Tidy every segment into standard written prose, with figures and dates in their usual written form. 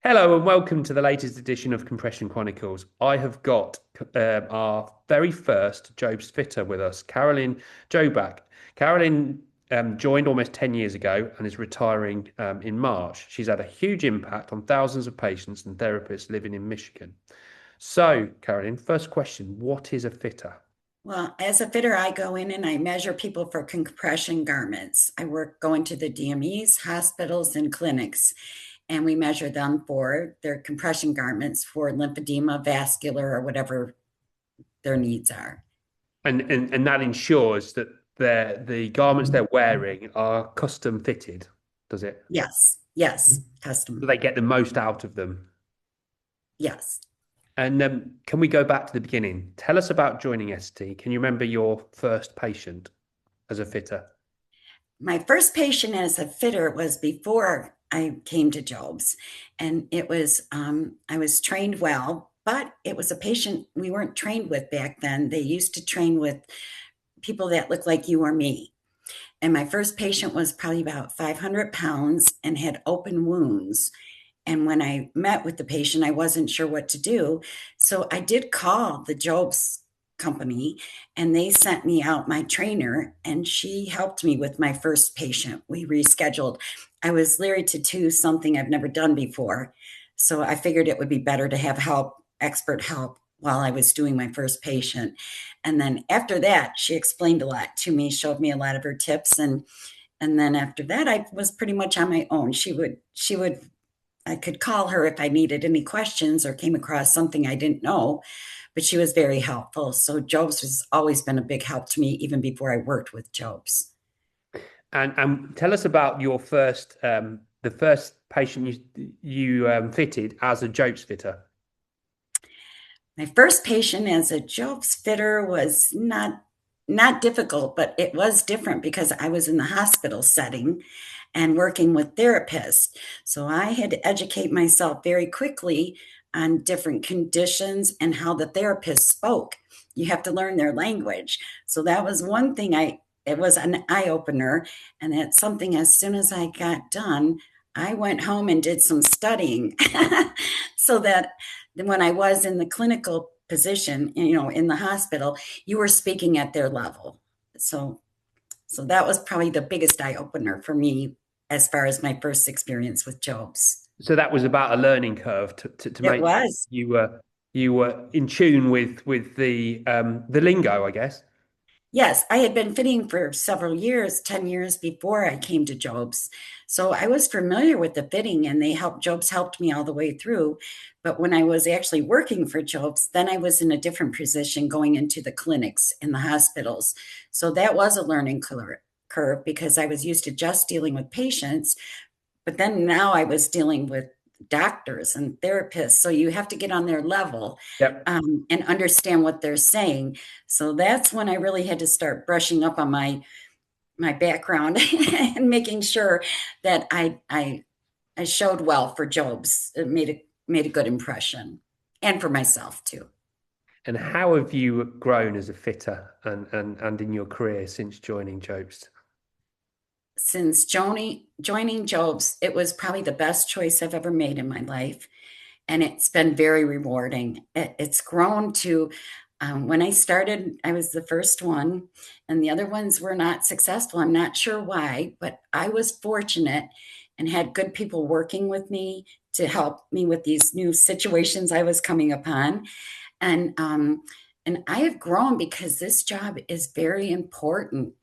Hello and welcome to the latest edition of Compression Chronicles. I have got our very first JOBST fitter with us, Carolyn Jobak. Carolyn joined almost 10 years ago and is retiring in March. She's had a huge impact on thousands of patients and therapists living in Michigan. So, Carolyn, first question, what is a fitter? Well, as a fitter, I go in and I measure people for compression garments. I work going to the DMEs, hospitals, and clinics, and we measure them for their compression garments for lymphedema, vascular, or whatever their needs are. And that ensures that the garments they're wearing are custom fitted, does it? Yes, yes, So custom. they get the most out of them. Yes. And can we go back to the beginning? Tell us about joining Essity. Can you remember your first patient as a fitter? My first patient as a fitter was before I came to Jobs, and it was I was trained well, but it was a patient we weren't trained with back then. They used to train with people that look like you or me. And my first patient was probably about 500 pounds and had open wounds. And when I met with the patient, I wasn't sure what to do. So I did call the Jobs company and they sent me out my trainer and she helped me with my first patient. We rescheduled. I was leery to do something I've never done before. So I figured it would be better to have help, expert help while I was doing my first patient. And then after that, she explained a lot to me, showed me a lot of her tips and then after that I was pretty much on my own. She would I could call her if I needed any questions or came across something I didn't know, but she was very helpful. So Jobs has always been a big help to me, even before I worked with Jobs. And tell us about your first the first patient you fitted as a JOBST fitter. My first patient as a Jobs fitter was not difficult, but it was different because I was in the hospital setting and working with therapists. So I had to educate myself very quickly on different conditions and how the therapist spoke. You have to learn their language. So that was one thing it was an eye opener. And that's something as soon as I got done, I went home and did some studying so that when I was in the clinical position, in the hospital, you were speaking at their level. So so that was probably the biggest eye opener for me as far as my first experience with Jobs. So that was about a learning curve to It make was. you were in tune with the lingo, I guess. Yes, I had been fitting for several years, 10 years before I came to Jobs. So I was familiar with the fitting and Jobs helped me all the way through. But when I was actually working for Jobs, then I was in a different position going into the clinics in the hospitals. So that was a learning curve because I was used to just dealing with patients. But then now I was dealing with doctors and therapists. So you have to get on their level Yep. and understand what they're saying. So that's when I really had to start brushing up on my background and making sure that I showed well for Jobs. It made a good impression, and for myself too. And how have you grown as a fitter and in your career since joining JOBST? Since joining Jobs, it was probably the best choice I've ever made in my life. And it's been very rewarding. It's grown to when I started, I was the first one, and the other ones were not successful. I'm not sure why, but I was fortunate and had good people working with me to help me with these new situations I was coming upon. And and I have grown because this job is very important.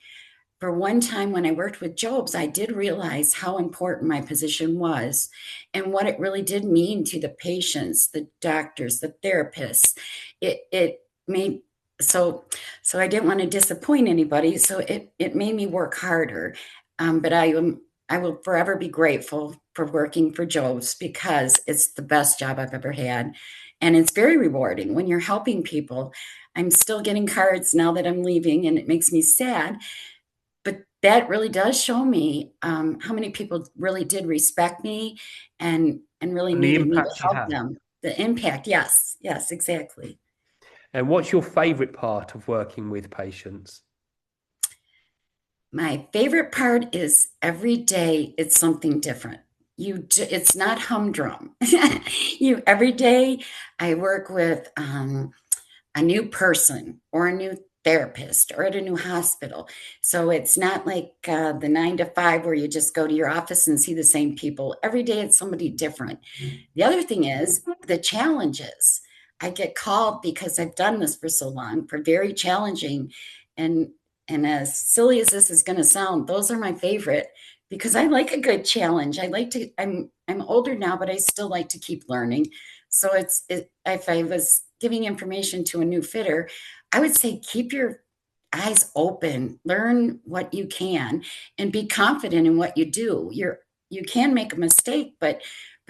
For one time when I worked with Jobs, I did realize how important my position was and what it really did mean to the patients, the doctors, the therapists. It made so I didn't want to disappoint anybody, so it made me work harder. But I will forever be grateful for working for Jobs because it's the best job I've ever had, and it's very rewarding when you're helping people. I'm still getting cards now that I'm leaving, and it makes me sad, but that really does show me how many people really did respect me and really And the needed me to impact you help have. them. The impact, yes, yes, exactly. And what's your favorite part of working with patients? My favorite part is every day it's something different. it's not humdrum. You every day I work with a new person or a new therapist or at a new hospital. So it's not like the 9 to 5 where you just go to your office and see the same people. Every day it's somebody different. The other thing is the challenges. I get called because I've done this for so long for very challenging and as silly as this is going to sound, those are my favorite because I like a good challenge. I like to I'm older now, but I still like to keep learning. So if I was giving information to a new fitter, I would say keep your eyes open, learn what you can, and be confident in what you do. You can make a mistake, but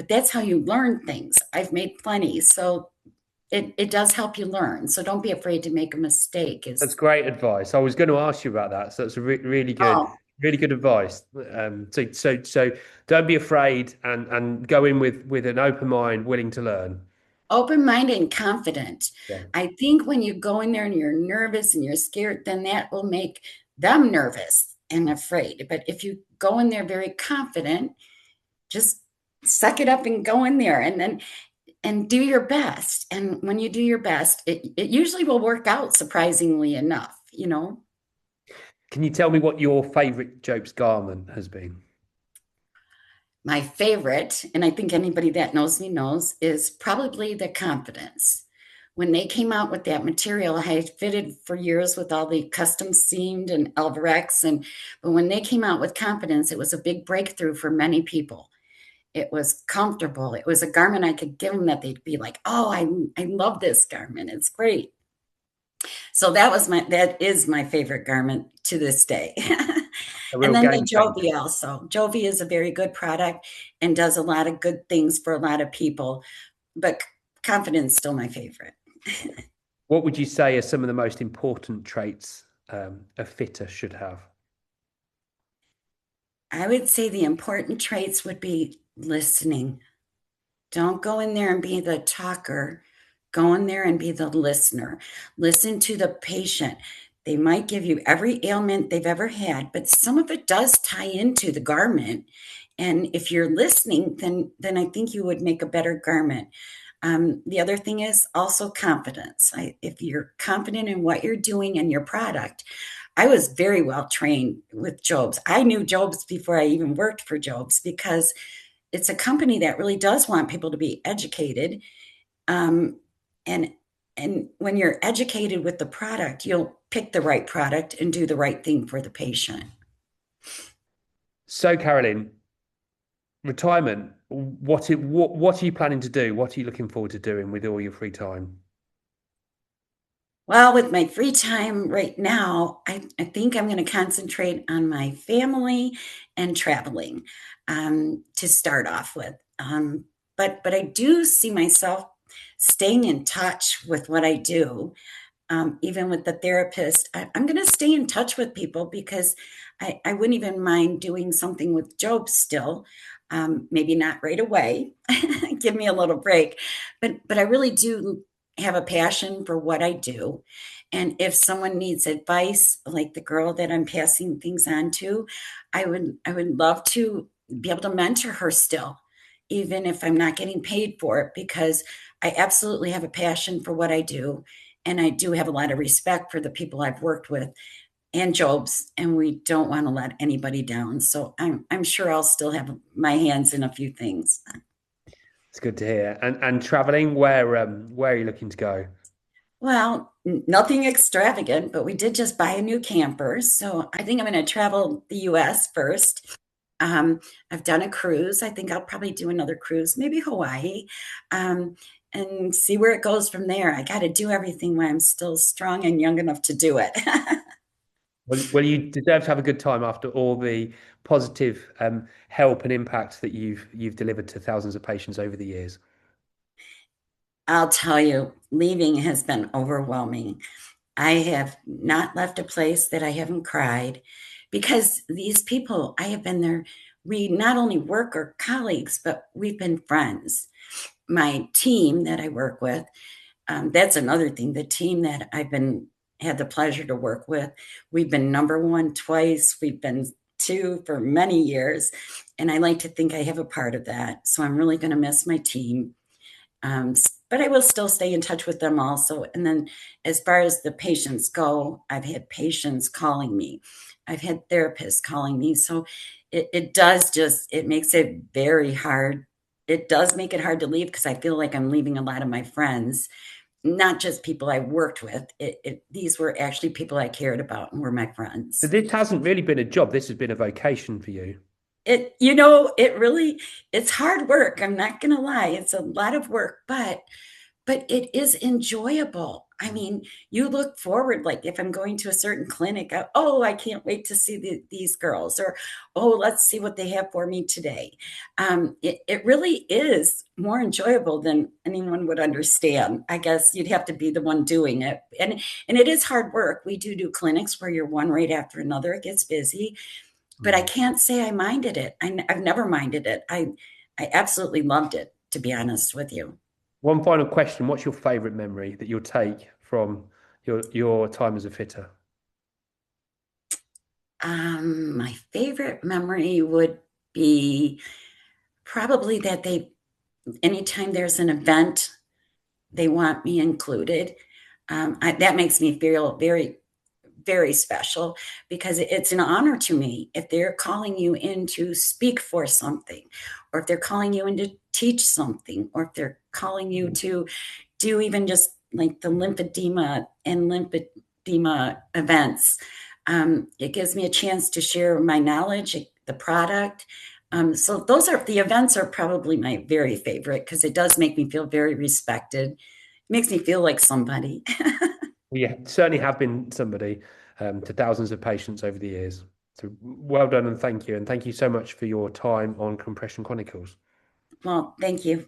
that's how you learn things. I've made plenty, so it does help you learn. So don't be afraid to make a mistake. That's Is great advice. I was going to ask you about that. So that's a oh, really good advice. So don't be afraid and go in with an open mind, willing to learn. open-minded and confident. Yeah. I think when you go in there and you're nervous and you're scared, then that will make them nervous and afraid. But if you go in there very confident, just suck it up and go in there and do your best. And when you do your best, it usually will work out surprisingly enough, you know. Can you tell me what your favorite Job's garment has been? My favorite, and I think anybody that knows me knows, is probably the confidence. When they came out with that material, I had fitted for years with all the custom seamed and Alvarex, and but when they came out with confidence, it was a big breakthrough for many people. It was comfortable. It was a garment I could give them that they'd be like, "Oh, I love this garment. It's great." So that is my favorite garment to this day. A And real then the game changer. Jovi also. Jovi is a very good product and does a lot of good things for a lot of people, but confidence still my favorite. What would you say are some of the most important traits a fitter should have? I would say the important traits would be listening. Don't go in there and be the talker. Go in there and be the listener. Listen to the patient. They might give you every ailment they've ever had, but some of it does tie into the garment. And if you're listening, then I think you would make a better garment. The other thing is also confidence. If you're confident in what you're doing and your product, I was very well trained with Jobs. I knew Jobs before I even worked for Jobs because it's a company that really does want people to be educated. Um, and and when you're educated with the product, you'll pick the right product and do the right thing for the patient. So, Carolyn, retirement, what are you planning to do? What are you looking forward to doing with all your free time? Well, with my free time right now, I think I'm going to concentrate on my family and traveling to start off with. But I do see myself staying in touch with what I do, even with the therapist. I'm going to stay in touch with people because I wouldn't even mind doing something with Job still. Maybe not right away. Give me a little break, but I really do have a passion for what I do. And if someone needs advice, like the girl that I'm passing things on to, I would love to be able to mentor her still, even if I'm not getting paid for it, because I absolutely have a passion for what I do. And I do have a lot of respect for the people I've worked with and Job's, and we don't want to let anybody down. So I'm sure I'll still have my hands in a few things. It's good to hear. And traveling, where are you looking to go? Well, nothing extravagant, but we did just buy a new camper. So I think I'm going to travel the US first. Um, I've done a cruise. I think I'll probably do another cruise, maybe Hawaii, um, and see where it goes from there. I got to do everything while I'm still strong and young enough to do it. Well, you deserve to have a good time after all the positive help and impact that you've delivered to thousands of patients over the years. I'll tell you, leaving has been overwhelming. I have not left a place that I haven't cried because these people, I have been there. We not only work or colleagues, but we've been friends. My team that I work with, that's another thing. The team that I've been had the pleasure to work with, we've been number one twice. We've been to for many years. And I like to think I have a part of that. So I'm really going to miss my team. But I will still stay in touch with them also. And then as far as the patients go, I've had patients calling me. I've had therapists calling me. So it does just, it makes it very hard. It does make it hard to leave because I feel like I'm leaving a lot of my friends, not just people I worked with. These were actually people I cared about and were my So friends. this hasn't really been a job. This has been a vocation for you. It really, it's hard work. I'm not going to lie. It's a lot of work, but it is enjoyable. I mean, you look forward, like if I'm going to a certain clinic, I can't wait to see these girls, or oh, let's see what they have for me today. It really is more enjoyable than anyone would understand. I guess you'd have to be the one doing it, and it is hard work. We do clinics where you're one right after another. It gets busy, but I Mm. can't say I minded it. I've never minded it. I absolutely loved it, to be honest with you. One final question. What's your favorite memory that you'll take from your time as a fitter? My favorite memory would be probably that anytime there's an event, they want me included. That makes me feel very, very special because it's an honor to me if they're calling you in to speak for something, or if they're calling you in to teach something, or if they're calling you to do even just like the lymphedema and lymphedema events. It gives me a chance to share my knowledge, the product. So those are the events are probably my very favorite because it does make me feel very respected. It makes me feel like somebody. Yeah, certainly have been somebody to thousands of patients over the years. So well done and thank you. And thank you so much for your time on Compression Chronicles. Well, thank you.